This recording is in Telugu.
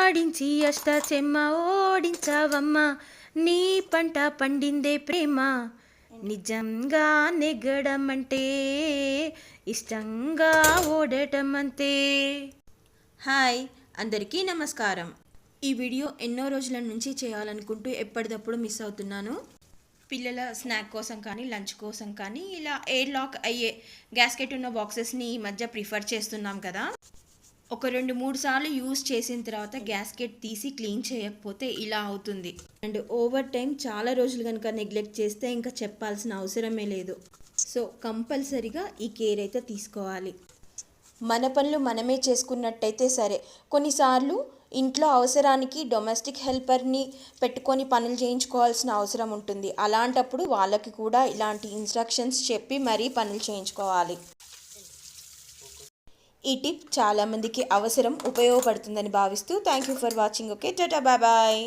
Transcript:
ఆడించి అష్టాచెమ్మ ఓడించావమ్మ, నీ పంట పండిందే ప్రేమ, నిజంగా నెగ్గడం అంటే ఇష్టంగా ఓడటం అంతే. హాయ్, అందరికీ నమస్కారం. ఈ వీడియో ఎన్నో రోజుల నుంచి చేయాలనుకుంటూ ఎప్పటికప్పుడు మిస్ అవుతున్నాను. పిల్లల స్నాక్ కోసం కానీ లంచ్ కోసం కానీ ఇలా ఎయిర్ లాక్ అయ్యే గ్యాస్కెట్ ఉన్న బాక్సెస్ని ఈ మధ్య ప్రిఫర్ చేస్తున్నాం కదా. ఒక 2-3 సార్లు యూజ్ చేసిన తర్వాత గ్యాస్కెట్ తీసి క్లీన్ చేయకపోతే ఇలా అవుతుంది. అండ్ ఓవర్ టైం చాలా రోజులు కనుక నెగ్లెక్ట్ చేస్తే ఇంకా చెప్పాల్సిన అవసరమే లేదు. సో కంపల్సరీగా ఈ కేర్ అయితే తీసుకోవాలి. మన పనులు మనమే చేసుకున్నట్టయితే సరే, కొన్నిసార్లు ఇంట్లో అవసరానికి డొమెస్టిక్ హెల్పర్ని పెట్టుకొని పనులు చేయించుకోవాల్సిన అవసరం ఉంటుంది. అలాంటప్పుడు వాళ్ళకి కూడా ఇలాంటి ఇన్స్ట్రక్షన్స్ చెప్పి మరీ పనులు చేయించుకోవాలి. ఈ టిప్ చాలామందికి ఉపయోగపడుతుందని భావిస్తూ thank you for watching. Okay, tata, bye bye.